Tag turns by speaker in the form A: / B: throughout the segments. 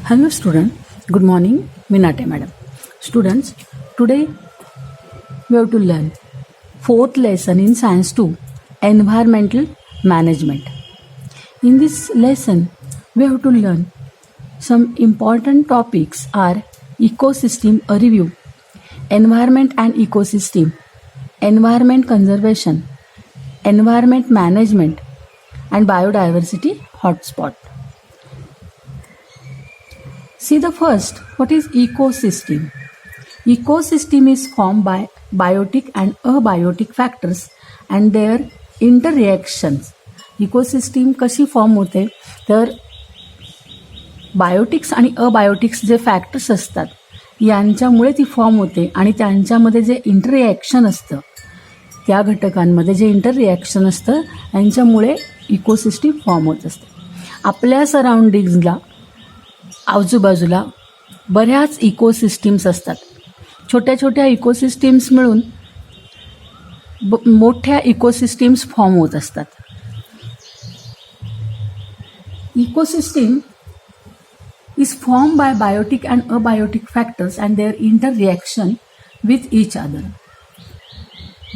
A: Hello student, good morning, Minate madam. Students, today we have to learn fourth lesson in Science 2, Environmental Management. In this lesson, we have to learn some important topics are ecosystem review, environment and ecosystem, environment conservation, environment management and biodiversity hotspot. See the first, what is ecosystem? Ecosystem is formed by biotic and abiotic factors and their interreactions. Ecosystem कशी form होते तर biotics आणि अबायोटिक्स जे factors असतात यांच्यामुळे ती form होते आणि त्यांच्यामध्ये जे इंटररिॲक्शन असतं त्या घटकांमध्ये जे इंटररिॲक्शन असतं यांच्यामुळे इकोसिस्टीम फॉर्म होत असते. आपल्या सराउंडिंग्सला आजूबाजूला बऱ्याच इकोसिस्टीम्स असतात. छोट्या छोट्या इकोसिस्टीम्स मिळून मोठ्या इकोसिस्टीम्स फॉर्म होत असतात. Ecosystem is formed by biotic and abiotic factors and their interreaction with each other.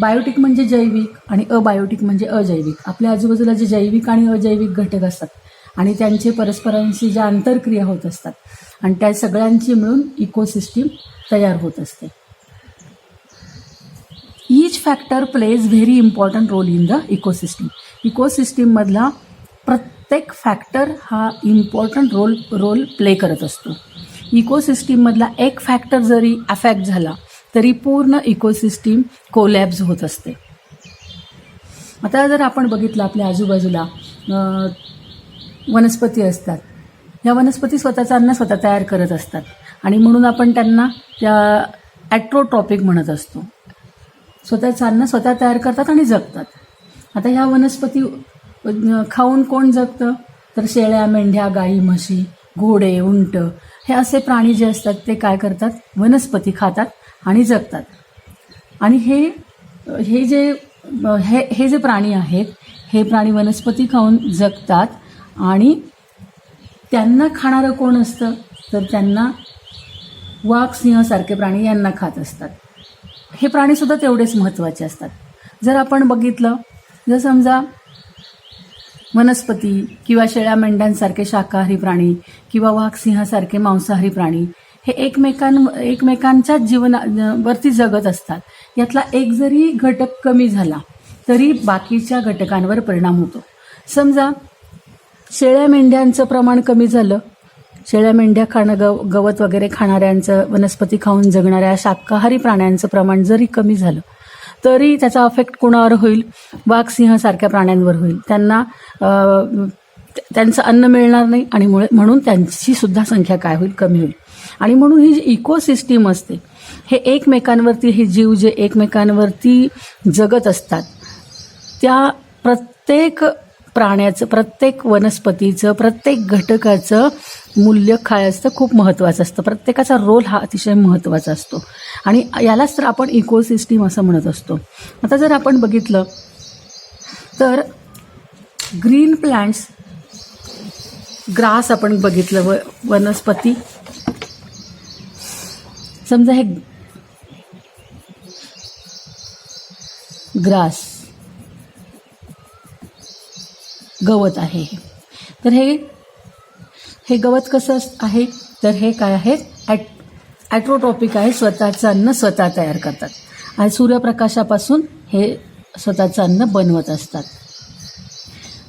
A: Biotic म्हणजे जैविक आणि अबायोटिक म्हणजे अजैविक. आपल्या आजूबाजूला जे जैविक आणि अजैविक घटक असतात आणि त्यांचे परस्परांशी ज्या आंतरक्रिया होत असतात आणि त्या सगळ्यांची मिळून इकोसिस्टीम तयार होत असते. Each factor plays very important role in the ecosystem. इकोसिस्टीममधला प्रत्येक फॅक्टर हा इम्पॉर्टंट रोल प्ले करत असतो. इकोसिस्टीममधला एक फॅक्टर जरी अफेक्ट झाला तरी पूर्ण इकोसिस्टीम कोलॅप्स होत असते. आता जर आपण बघितलं आपल्या आजूबाजूला वनस्पती असतात. या वनस्पती स्वतःचं अन्न स्वतः तयार करत असतात आणि म्हणून आपण त्यांना त्या ॲट्रोट्रॉपिक म्हणत असतो. स्वतःचं अन्न स्वतः तयार करतात आणि जगतात. आता ह्या वनस्पती खाऊन कोण जगतं तर शेळ्या, मेंढ्या, गाई, म्हशी, घोडे, उंट हे असे प्राणी जे असतात ते काय करतात, वनस्पती खातात आणि जगतात. आणि हे जे प्राणी आहेत हे प्राणी वनस्पती खाऊन जगतात आणि त्यांना खाणारं कोण असतं तर त्यांना वाघ, सिंहसारखे प्राणी यांना खात असतात. हे प्राणीसुद्धा तेवढेच महत्त्वाचे असतात. जर आपण बघितलं, जर समजा वनस्पती किंवा शेळ्या, मेंढ्यांसारखे शाकाहारी प्राणी किंवा वाघ, सिंहासारखे मांसाहारी प्राणी हे एकमेकांच्या जीवनावरती जगत असतात. यातला एक जरी घटक कमी झाला तरी बाकीच्या घटकांवर परिणाम होतो. समजा शेळ्या, मेंढ्यांचं प्रमाण कमी झालं, शेळ्या, मेंढ्या खाणं गवत वगैरे खाणाऱ्यांचं, वनस्पती खाऊन जगणाऱ्या शाकाहारी प्राण्यांचं प्रमाण जरी कमी झालं तरी त्याचा अफेक्ट कोणावर होईल, वाघ, सिंहसारख्या प्राण्यांवर होईल. त्यांना त्यांचं अन्न मिळणार नाही आणि म्हणून त्यांची सुद्धा संख्या काय होईल, कमी होईल. आणि म्हणून ही जी इकोसिस्टीम असते हे एकमेकांवरती, हे जीव जे एकमेकांवरती जगत असतात त्या प्रत्येक प्राण्याचं, प्रत्येक वनस्पतीचं, प्रत्येक घटकाचं मूल्य काय असतं, खूप महत्त्वाचं असतं. प्रत्येकाचा रोल हा अतिशय महत्त्वाचा असतो आणि यालाच तर आपण इकोसिस्टीम असं म्हणत असतो. आता जर आपण बघितलं तर ग्रीन प्लांट्स, ग्रास आपण बघितलं, वनस्पती, समजा हे ग्रास गवत आहे, तर हे गवत कसं आहे तर हे काय आहे, ॲट्रोट्रॉपिक आहे. स्वतःचं अन्न स्वतः तयार करतात आणि सूर्यप्रकाशापासून हे स्वतःचं अन्न बनवत असतात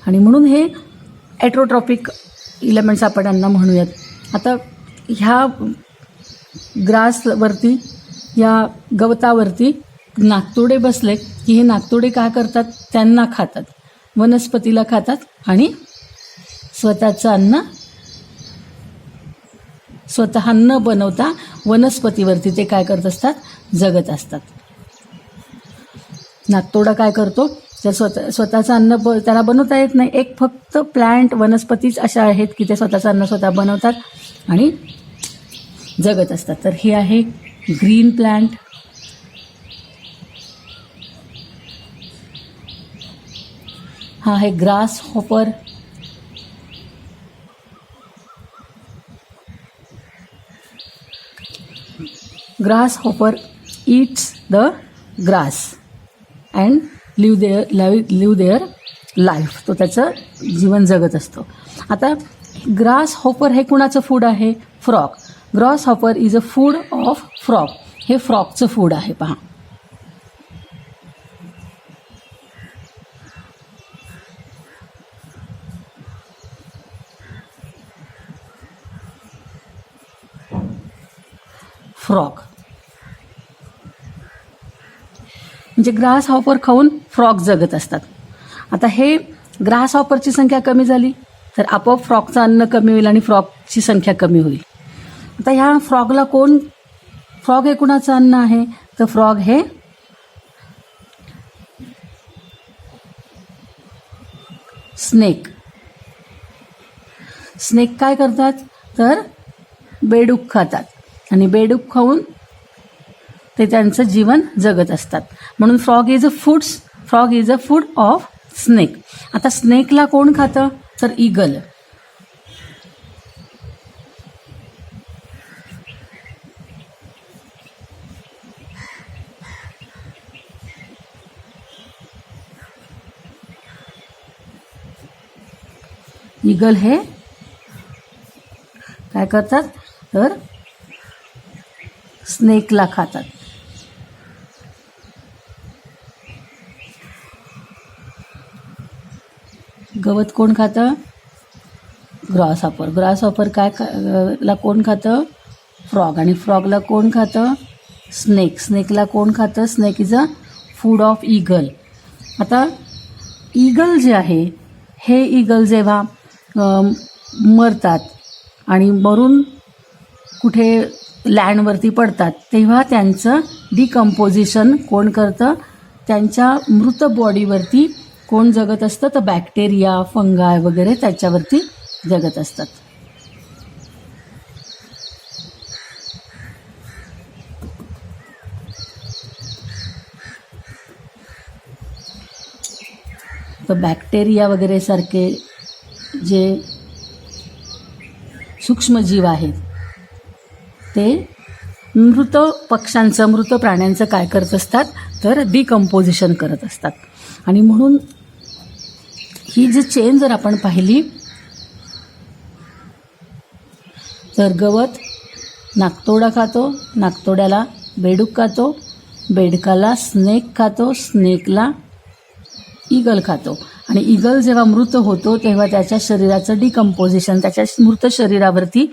A: आणि म्हणून हे ॲट्रोट्रॉपिक इलेमेंट्स आपण यांना म्हणूयात. आता ह्या ग्रासवरती, या गवतावरती नाकतोडे बसले की हे नाकतोडे काय करतात, त्यांना खातात, वनस्पतीला खातात आणि स्वतःचं अन्न स्वतः न बनवता वनस्पतीवरती ते काय करत असतात, जगत असतात. नाकतोडा काय करतो तर स्वतःचं अन्न त्याला बनवता येत नाही. एक फक्त प्लांट, वनस्पतीच अशा आहेत की ते स्वतःचं अन्न स्वतः बनवतात आणि जगत असतात. तर हे आहे ग्रीन प्लांट. हा आहे grasshopper. Grasshopper eats the grass and live their life. तो त्याचं जीवन जगत असतो. आता ग्रास हॉपर हे कुणाचं फूड आहे? Frog. Grass hopper is a food of frog. हे फ्रॉगचं फूड आहे. पहा, फ्रॉग म्हणजे ग्रास हॉपर खाऊन फ्रॉग जगत असतात. आता हे ग्रास हॉपरची संख्या कमी झाली तर आपोआप फ्रॉगचं अन्न कमी होईल आणि फ्रॉगची संख्या कमी होईल. आता ह्या फ्रॉग हे कुणाचं अन्न आहे? तर फ्रॉग हे स्नेक काय करतात? तर बेडूक खातात आणि बेडूक खाऊन ते त्यांचं जीवन जगत असतात. म्हणून frog is a food of snake. आता स्नेकला कोण खातं? तर ईगल. ईगल हे काय करतात? तर स्नेकला खातात. गवत कोण खातं? ग्रास हॉपर ला कोण खातं? फ्रॉग. आणि फ्रॉगला कोण खातं? स्नेकला कोण खातं? Snake is a food of eagle. आता ईगल जे आहे, हे ईगल जेव्हा मरतात आणि मरून कुठे लँडवरती पडतात तेव्हा त्यांचं डिकम्पोजिशन कोण करतं? त्यांच्या मृत बॉडीवरती कोण जगत असतं? तर बॅक्टेरिया, फंगाय वगैरे त्याच्यावरती जगत असतात. तर बॅक्टेरिया वगैरे सारखे जे सूक्ष्मजीव आहेत ते मृत पक्ष्यांचं, मृत प्राण्यांचं काय करत असतात? तर डिकम्पोजिशन करत असतात. आणि म्हणून ही जी चेन जर आपण पाहिली तर गवत नाकतोडा खातो, नाकतोड्याला बेडूक खातो, बेडकाला स्नेक खातो, स्नेकला ईगल खातो. आणि ईगल जेव्हा मृत होतो तेव्हा त्याच्या शरीराचं डिकम्पोजिशन, त्याच्या मृत शरीरावरती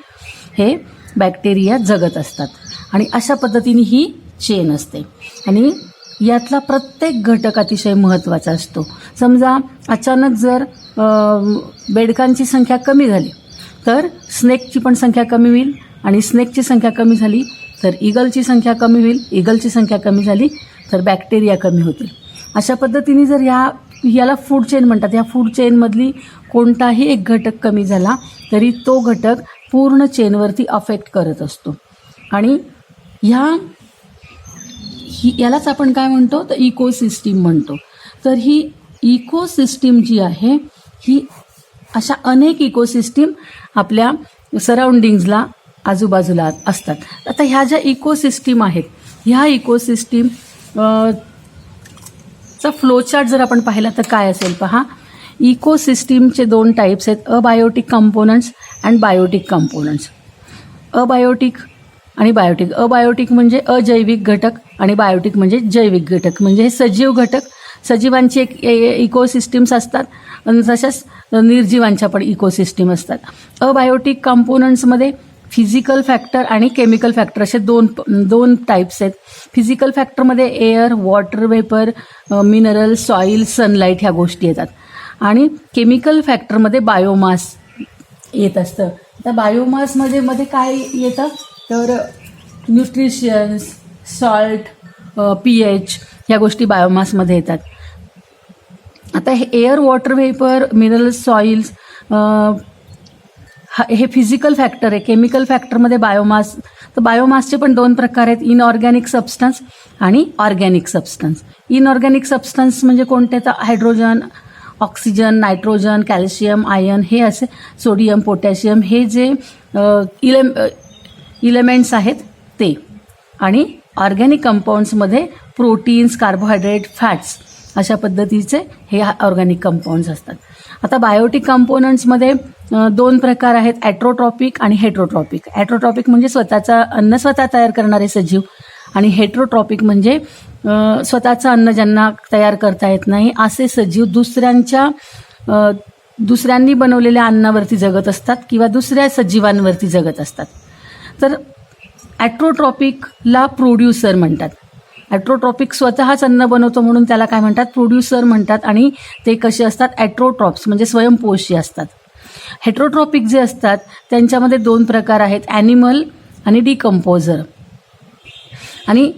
A: हे बॅक्टेरिया जगत असतात. आणि अशा पद्धतीने ही चेन असते. आणि यातला प्रत्येक घटक अतिशय महत्त्वाचा असतो. समजा अचानक जर बेडकांची संख्या कमी झाली तर स्नेकची पण संख्या कमी होईल, आणि स्नेकची संख्या कमी झाली तर ईगलची संख्या कमी होईल, ईगलची संख्या कमी झाली तर बॅक्टेरिया कमी होतील. अशा पद्धतीने जर याला फूड चेन म्हणतात. या फूड चेनमधली कोणताही एक घटक कमी झाला तरी तो घटक पूर्ण चेनवरती अफेक्ट करत असतो. आणि यालाच आपण काय म्हणतो? तर इकोसिस्टीम म्हणतो. तर ही इकोसिस्टीम जी आहे ही अशा अनेक इकोसिस्टीम आपल्या सराउंडिंग्जला, आजूबाजूला असतात. आता ह्या ज्या इकोसिस्टीम आहेत, ह्या इकोसिस्टीम चा फ्लोचार्ट जर आपण पाहिला तर काय असेल? पहा, इकोसिस्टीमचे 2 टाईप्स आहेत, abiotic components and biotic components. Abiotic आणि बायोटिक. अबायोटिक म्हणजे अजैविक घटक आणि बायोटिक म्हणजे जैविक घटक. म्हणजे हे सजीव घटक, सजीवांची एक इकोसिस्टीम्स असतात आणि तशाच निर्जीवांच्या पण इकोसिस्टीम असतात. अबायोटिक कंपोनंट्समध्ये फिजिकल फॅक्टर आणि केमिकल फॅक्टर असे दोन टाईप्स आहेत. फिजिकल फॅक्टरमध्ये air, water vapour, mineral, soil, sunlight ह्या गोष्टी येतात. आणि केमिकल फॅक्टरमध्ये बायोमास येत असतं. आता बायोमासमध्ये काय येतं? तर न्यूट्रिशन्स, सॉल्ट, pH ह्या गोष्टी बायोमासमध्ये येतात. आता हे air, water vapour, mineral, soils हे फिजिकल फॅक्टर आहे. केमिकल फॅक्टरमध्ये बायोमास. तर बायोमासचे पण 2 प्रकार आहेत, इनऑर्गॅनिक सबस्टन्स आणि ऑर्गॅनिक सबस्टन्स. इनऑर्गॅनिक सबस्टन्स म्हणजे कोणते? तर hydrogen, oxygen, nitrogen, calcium, iron हे असे, सोडियम, पोटॅशियम हे जे इलेमेंट्स आहेत ते. आणि ऑर्गॅनिक कंपाऊंड्समध्ये प्रोटीन्स, कार्बोहायड्रेट, फॅट्स अशा पद्धतीचे हे ऑर्गॅनिक कंपाऊंड्स असतात. आता बायोटिक कंपोनंट्समध्ये 2 प्रकार आहेत, ॲट्रोट्रॉपिक आणि हेट्रोट्रॉपिक. ॲट्रोट्रॉपिक म्हणजे स्वतःचा अन्न स्वतः तयार करणारे सजीव, आणि हेट्रोट्रॉपिक म्हणजे स्वतःचं अन्न ज्यांना तयार करता येत नाही असे सजीव दुसऱ्यांनी बनवलेल्या अन्नावरती जगत असतात किंवा दुसऱ्या सजीवांवरती जगत असतात. तर ॲट्रोट्रॉपिकला प्रोड्युसर म्हणतात. ॲट्रोट्रॉपिक स्वतःच अन्न बनवतो म्हणून त्याला काय म्हणतात, प्रोड्युसर म्हणतात. आणि ते कसे असतात, ॲट्रोट्रॉप्स म्हणजे स्वयंपोषी असतात. हेट्रोट्रॉपिक जे असतात त्यांच्यामध्ये 2 प्रकार आहेत, ॲनिमल आणि डिकम्पोजर. आणि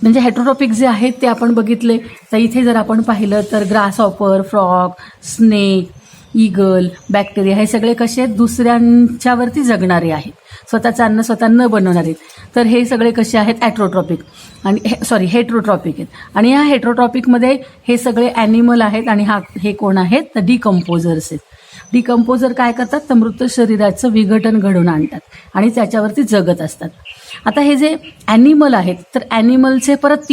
A: म्हणजे हेट्रोट्रॉपिक जे आहेत ते आपण बघितले तर इथे जर आपण पाहिलं तर grasshopper, frog, snake, eagle, bacteria हे सगळे कसे आहेत, दुसऱ्यांच्यावरती जगणारे आहेत, स्वतःचं अन्न स्वतः न बनवणारे. तर हे सगळे कसे आहेत, ॲट्रोट्रॉपिक आणि हेट्रोट्रॉपिक आहेत. आणि ह्या हेट्रोट्रॉपिकमध्ये हे सगळे ॲनिमल आहेत आणि हे कोण आहेत, तर डिकम्पोजर्स आहेत. डिकम्पोजर काय करतात, तर मृत शरीराचं विघटन घडवून आणतात आणि त्याच्यावरती जगत असतात. आता हे जे ॲनिमल आहेत तर ॲनिमलचे परत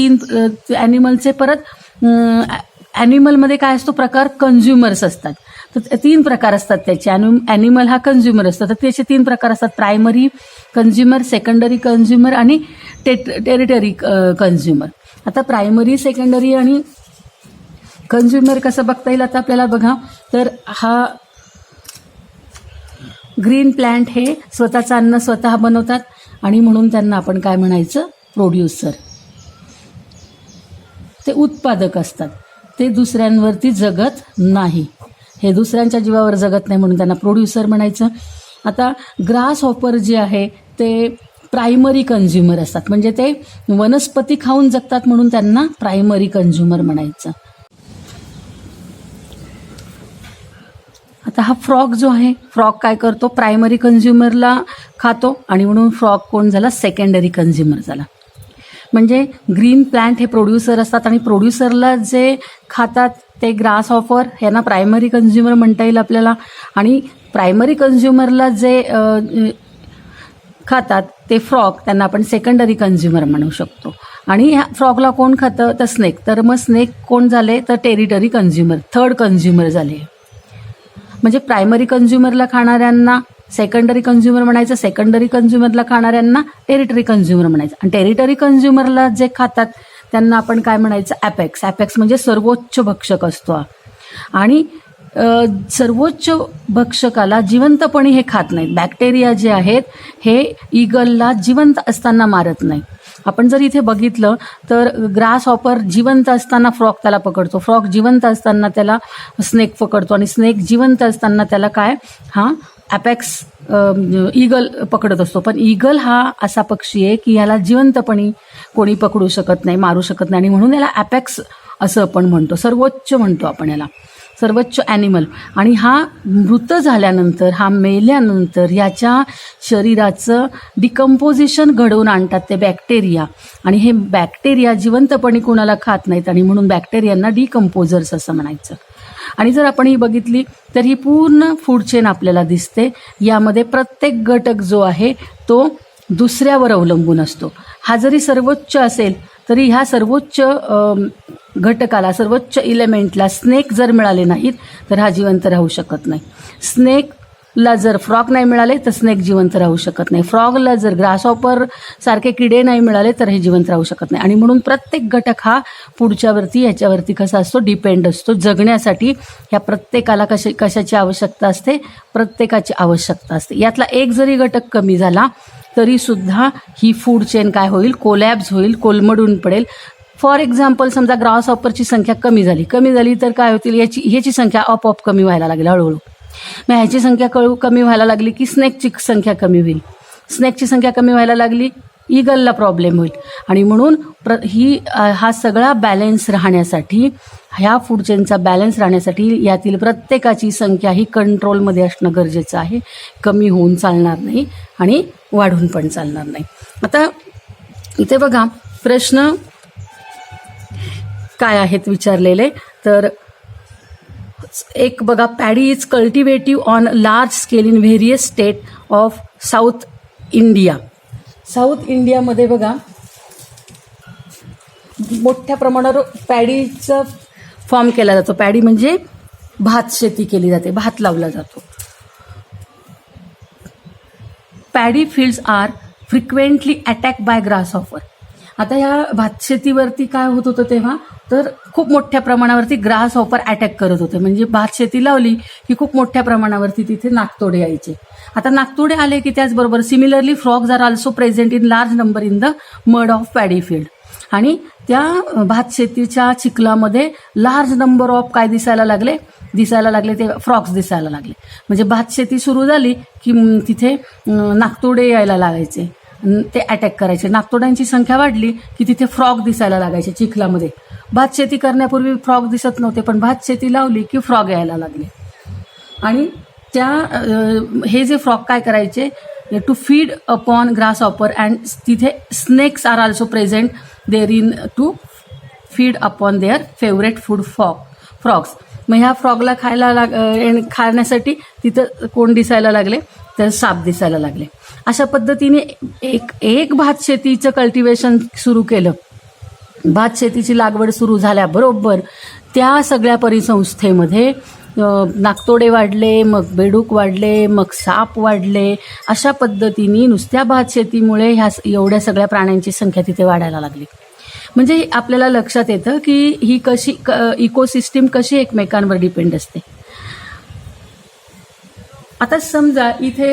A: ॲनिमलमध्ये काय असतो प्रकार, कंझ्युमर्स असतात. तर 3 प्रकार असतात त्याचे. ॲनिमल हा कंझ्युमर असतो. तर त्याचे 3 प्रकार असतात, प्रायमरी कंझ्युमर, सेकंडरी कंझ्युमर आणि टेरिटरी कंझ्युमर. आता प्रायमरी, सेकंडरी आणि कंझ्युमर कसं बघता येईल आता आपल्याला बघा. तर हा ग्रीन प्लॅन्ट हे स्वतःचं अन्न स्वतः बनवतात आणि म्हणून त्यांना आपण काय म्हणायचं, प्रोड्युसर. ते उत्पादक असतात, ते दुसऱ्यांवरती जगत नाही, हे दुसऱ्यांच्या जीवावर जगत नाही म्हणून त्यांना प्रोड्युसर म्हणायचं. आता ग्रास हॉपर जे आहे ते प्रायमरी कंझ्युमर असतात, म्हणजे ते वनस्पती खाऊन जगतात म्हणून त्यांना प्रायमरी कंझ्युमर म्हणायचं. आता हा फ्रॉग जो आहे, फ्रॉग काय करतो, प्रायमरी कंझ्युमरला खातो आणि म्हणून फ्रॉग कोण झाला, सेकंडरी कंझ्युमर झाला. म्हणजे ग्रीन प्लॅन्ट हे प्रोड्युसर असतात आणि प्रोड्युसरला जे खातात ते ग्रास हॉपर ह्यांना प्रायमरी कंझ्युमर म्हणता येईल आपल्याला. आणि प्रायमरी कंझ्युमरला जे खातात ते फ्रॉग, त्यांना आपण सेकंडरी कंझ्युमर म्हणू शकतो. आणि ह्या फ्रॉगला कोण खातं, तर स्नेक. तर मग स्नेक कोण झाले, तर टेरिटरी कंझ्युमर, थर्ड कंझ्युमर झाले. म्हणजे प्रायमरी कंझ्युमरला खाणाऱ्यांना सेकंडरी कंझ्युमर म्हणायचं, सेकंडरी कंझ्युमरला खाणाऱ्यांना टेरिटरी कंझ्युमर म्हणायचं. आणि टेरिटरी कंझ्युमरला जे खातात त्यांना आपण काय म्हणायचं, ॲपेक्स. ॲपेक्स म्हणजे सर्वोच्च भक्षक असतो. आणि सर्वोच्च भक्षकाला जिवंतपणी हे खात नाहीत. बॅक्टेरिया जे आहेत हे ईगलला जिवंत असताना मारत नाही. आपण जर इथे बघितलं तर ग्रास हॉपर जिवंत असताना फ्रॉग त्याला पकडतो, फ्रॉग जिवंत असताना त्याला स्नेक पकडतो आणि स्नेक जिवंत असताना त्याला काय, हा ॲपेक्स ईगल पकडत असतो. पण ईगल हा असा पक्षी आहे की ह्याला जिवंतपणी कोणी पकडू शकत नाही, मारू शकत नाही आणि म्हणून याला ॲपेक्स असं आपण म्हणतो, सर्वोच्च म्हणतो आपण याला, सर्वोच्च ॲनिमल. आणि हा मृत झाल्यानंतर, हा मेल्यानंतर ह्याच्या शरीराचं डिकम्पोजिशन घडवून आणतात ते बॅक्टेरिया. आणि हे बॅक्टेरिया जिवंतपणे कोणाला खात नाहीत आणि म्हणून बॅक्टेरियांना डिकम्पोजर्स असं म्हणायचं. आणि जर आपण ही बघितली तर ही पूर्ण फूड चेन आपल्याला दिसते. यामध्ये प्रत्येक घटक जो आहे तो दुसऱ्यावर अवलंबून असतो. हा जरी सर्वोच्च असेल तरी ह्या सर्वोच्च घटकाला, सर्वोच्च इलेमेंटला स्नेक जर मिळाले नाहीत तर हा जिवंत राहू शकत नाही. स्नेकला जर फ्रॉग नाही मिळाले तर स्नेक जिवंत राहू शकत नाही. फ्रॉगला जर ग्रासहॉपर सारखे किडे नाही मिळाले तर हे जिवंत राहू शकत नाही. आणि म्हणून प्रत्येक घटक हा पुढच्यावरती याच्यावरती कसा असतो, डिपेंड असतो. जगण्यासाठी ह्या प्रत्येकाला कशाची आवश्यकता असते, प्रत्येकाची आवश्यकता असते. यातला एक जरी घटक कमी झाला तरी सुद्धा ही फूड चेन काय होईल, कोलॅप्स होईल, कोलमडून पडेल. फॉर एक्झाम्पल समजा ग्रासहॉपरची संख्या कमी झाली तर काय होतील, ह्याची संख्या आपोआप कमी व्हायला लागेल हळूहळू. मग ह्याची संख्या कमी व्हायला लागली की स्नेकची संख्या कमी होईल. स्नेकची संख्या कमी व्हायला लागली, ईगलला प्रॉब्लेम होईल. आणि म्हणून हा सगळा बॅलन्स राहण्यासाठी, ह्या फूड चेनचा बॅलन्स राहण्यासाठी यातील प्रत्येकाची संख्या ही कंट्रोलमध्ये असणं गरजेचं आहे. कमी होऊन चालणार नाही आणि वाढून पण चालणार नाही. आता इथे बघा प्रश्न काय आहेत विचारलेले. तर एक बघा, paddy is cultivative on large scale in various state of South India. South इंडियामध्ये बघा मोठ्या प्रमाणावर पॅडीचा फॉर्म केला जातो. पॅडी म्हणजे भात शेती केली जाते, भात लावला जातो. Paddy fields are frequently attack by grasshopper. आता या भात शेतीवरती काय होत होतं तेव्हा, तर खूप मोठ्या प्रमाणावरती ग्रासहॉपर अटॅक करत होते. म्हणजे भात शेती लावली की खूप मोठ्या प्रमाणावरती तिथे नाकतोडे यायचे. आता नाकतोडे आले की त्याचबरोबर similarly frogs are also present in large number in the mud of paddy field. आणि त्या भात शेतीच्या चिखलामध्ये लार्ज नंबर ऑफ काय दिसायला लागले ते फ्रॉग्स दिसायला लागले. म्हणजे भात शेती सुरू झाली की तिथे नाकतोडे यायला लागायचे, ते अटॅक करायचे. नाकतोड्यांची संख्या वाढली की तिथे फ्रॉग दिसायला लागायचे चिखलामध्ये. भात शेती करण्यापूर्वी फ्रॉग दिसत नव्हते, पण भात शेती लावली की फ्रॉग यायला लागले. आणि हे जे फ्रॉग काय करायचे, to feed upon grasshopper and तिथे snakes are also present there in to feed upon their favourite food frogs. मग ह्या फ्रॉगला खाण्यासाठी तिथं कोण दिसायला लागले, तर साप दिसायला लागले. अशा पद्धतीने एक भात शेतीचं कल्टिवेशन सुरू केलं. भात शेतीची लागवड सुरू झाल्याबरोबर त्या सगळ्या परिसंस्थेमध्ये नाकतोडे वाढले, मग बेडूक वाढले, मग साप वाढले. अशा पद्धतीने नुसत्या भात शेतीमुळे ह्या एवढ्या सगळ्या प्राण्यांची संख्या तिथे वाढायला लागली. म्हणजे आपल्याला लक्षात येतं की ही कशी इकोसिस्टीम कशी एकमेकांवर डिपेंड असते. आता समजा इथे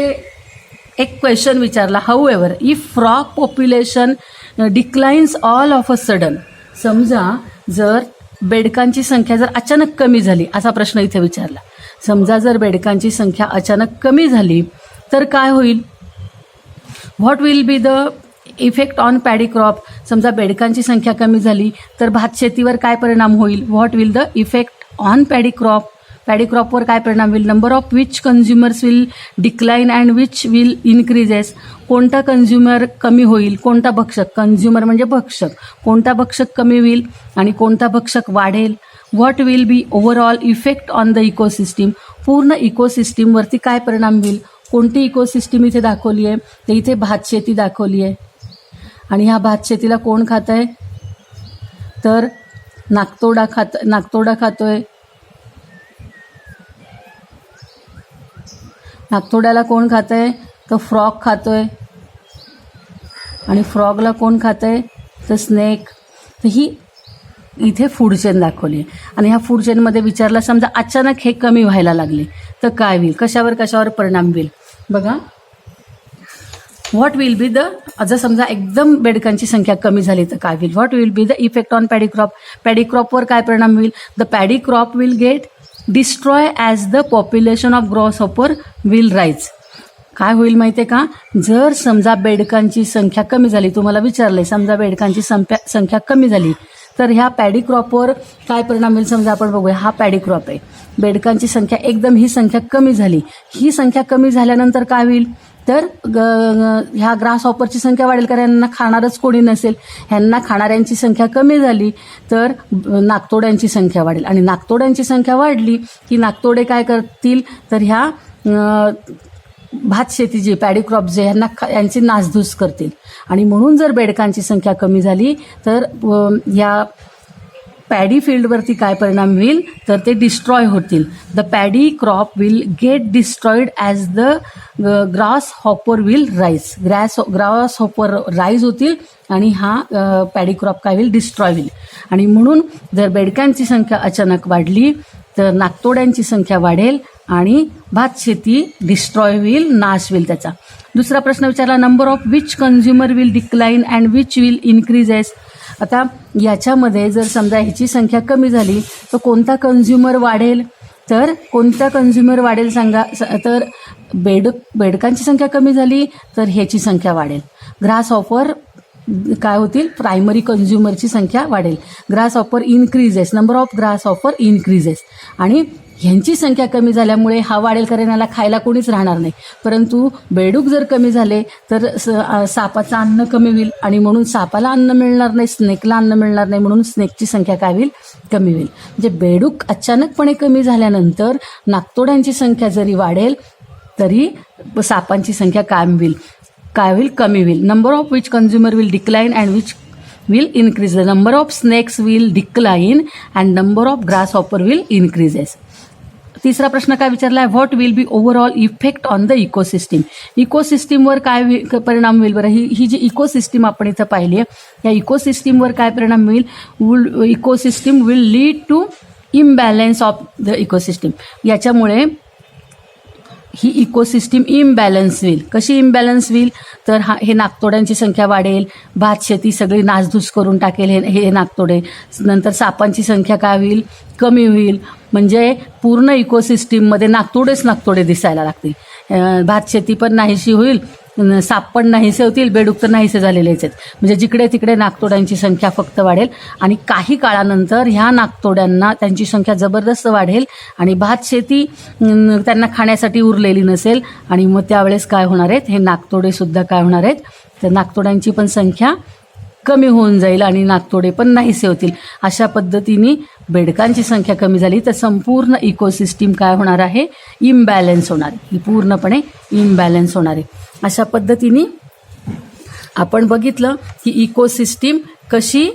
A: एक क्वेश्चन विचारला, however if frog population declines all of a sudden. समजा जर बेडकांची संख्या जर अचानक कमी झाली, असा प्रश्न इथे विचारला. समजा जर बेडकांची संख्या अचानक कमी झाली तर काय होईल? What will be the effect on paddy crop. समजा बेडकांची संख्या कमी झाली तर भात शेतीवर काय परिणाम होईल? What will the effect on paddy crop. Paddy क्रॉपवर काय परिणाम होईल? Number of which consumers will decline and which will increases. कोणता कन्झ्युमर कमी होईल, कोणता भक्षक, कन्झ्युमर म्हणजे भक्षक, कोणता भक्षक कमी होईल आणि कोणता भक्षक वाढेल. What will be overall effect on the ecosystem. पूर्ण इकोसिस्टीमवरती काय परिणाम होईल. कोणती इकोसिस्टीम इथे दाखवली आहे, तर इथे भात शेती दाखवली आहे. आणि ह्या भात शेतीला कोण खात आहे, तर नाकतोडा खातोय. नाकतोड्याला कोण खात आहे, तर फ्रॉग खातोय. आणि फ्रॉगला कोण खात आहे, तर स्नेक. तर ही इथे फूड चेन दाखवली आहे. आणि ह्या फूड चेनमध्ये विचारलं, समजा अचानक हे कमी व्हायला लागले तर काय होईल, कशावर परिणाम होईल. बघा, व्हॉट विल बी द, जर समजा एकदम बेडकांची संख्या कमी झाली तर काय होईल. What will be the effect on paddy crop. Paddy क्रॉपवर काय परिणाम होईल. The paddy crop will get destroy as the population of grasshopper will rise. काय होईल माहिती आहे का, जर समजा बेडकांची संख्या कमी झाली, तुम्हाला विचारलंय समजा बेडकांची संख्या कमी झाली तर ह्या पॅडी क्रॉपवर काय परिणाम होईल. समजा आपण बघूया, हा पॅडी क्रॉप आहे, बेडकांची संख्या एकदम ही संख्या कमी झाली. ही संख्या कमी झाल्यानंतर काय होईल, तर ह्या ग्रासहॉपरची संख्या वाढेल, कारण यांना खाणारच कोणी नसेल. ह्यांना खाणाऱ्यांची संख्या कमी झाली तर नाकतोड्यांची संख्या वाढेल. आणि नाकतोड्यांची संख्या वाढली की नाकतोडे काय करतील, तर ह्या भात शेती जी पॅडी क्रॉप जे यांची नासधूस करतील. आणि म्हणून जर बेडकांची संख्या कमी झाली तर या पॅडी फील्डवरती काय परिणाम होईल, तर ते डिस्ट्रॉय होतील. The paddy crop will gate destroyed as the grasshopper will rise. Grasshopper rise होतील आणि हा पॅडी क्रॉप काय होईल, डिस्ट्रॉय होईल. आणि म्हणून जर बेडकांची संख्या अचानक वाढली तर नाकतोड्यांची संख्या वाढेल आणि भात शेती डिस्ट्रॉय होईल, नाश होईल त्याचा. दुसरा प्रश्न विचारला, number of which consumer will decline and which will increases. आता याच्यामध्ये जर समजा ह्याची संख्या कमी झाली तर कोणता कन्झ्युमर वाढेल, तर कोणता कन्झ्युमर वाढेल सांगा. तर बेडकांची संख्या कमी झाली तर ह्याची संख्या वाढेल. ग्रासहॉपर काय होतील, प्रायमरी कन्झ्युमरची संख्या वाढेल. Grasshopper increases, number of grasshopper increases. आणि ह्यांची संख्या कमी झाल्यामुळे हा वाढेल, कारण याला खायला कोणीच राहणार नाही. परंतु बेडूक जर कमी झाले तर सापाचं अन्न कमी होईल आणि म्हणून सापाला अन्न मिळणार नाही, स्नेकला अन्न मिळणार नाही, म्हणून स्नेकची संख्या काय होईल, कमी होईल. म्हणजे बेडूक अचानकपणे कमी झाल्यानंतर नाकतोड्यांची संख्या जरी वाढेल तरी सापांची संख्या कायम होईल. काय होईल, कमी होईल. Number of which consumer will decline and which will increase. The number of snakes will decline and number of grasshopper will increases. तिसरा प्रश्न काय विचारला आहे, what will be overall effect on the ecosystem. इकोसिस्टीमवर काय परिणाम होईल बरं. ही जी इकोसिस्टीम आपण इथं पाहिली आहे, या इकोसिस्टीमवर काय परिणाम होईल. Ecosystem will lead to imbalance of the ecosystem. याच्यामुळे ही इकोसिस्टीम इम्बॅलन्स होईल. कशी इम्बॅलन्स होईल तर हे नाकतोड्यांची संख्या वाढेल, भात शेती सगळी नासधूस करून टाकेल हे नाकतोडे. नंतर सापांची संख्या काय होईल, कमी होईल. म्हणजे पूर्ण इकोसिस्टीममध्ये नाकतोडे दिसायला लागतील. भात शेती पण नाहीशी होईल, साप पण नाहीसे होतील, बेडूक तर नाहीसे झालेलेच आहेत. म्हणजे जिकडे तिकडे नाकतोड्यांची संख्या फक्त वाढेल आणि काही काळानंतर ह्या नाकतोड्यांना त्यांची संख्या जबरदस्त वाढेल आणि भात शेती त्यांना खाण्यासाठी उरलेली नसेल आणि मग त्यावेळेस काय होणार आहेत, हे नाकतोडे सुद्धा काय होणार आहेत, तर नाकतोड्यांची पण संख्या कमी होऊन जाईल आणि नाकतोडे पण नाहीसे होतील. अशा पद्धतीने बेडकांची संख्या कमी झाली तर संपूर्ण इकोसिस्टीम काय होणार आहे, इम्बॅलन्स होणार आहे. ही पूर्णपणे इम्बॅलन्स होणार आहे. अशा पद्धतीने आपण बघितलं की इकोसिस्टीम कशी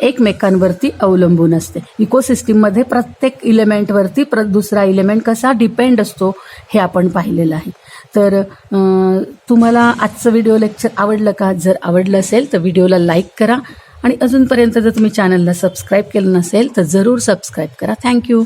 A: एकमेकांवरती अवलंबून असते. इकोसिस्टीममध्ये प्रत्येक इलेमेंटवरती दुसरा इलेमेंट कसा डिपेंड असतो हे आपण पाहिलेलं आहे. तर तुम्हाला आजचं व्हिडिओ लेक्चर आवडलं का? जर आवडलं असेल तर व्हिडिओला लाईक करा आणि अजूनपर्यंत जर तुम्ही चॅनलला सबस्क्राईब केलं नसेल तर जरूर सबस्क्राईब करा. थँक्यू.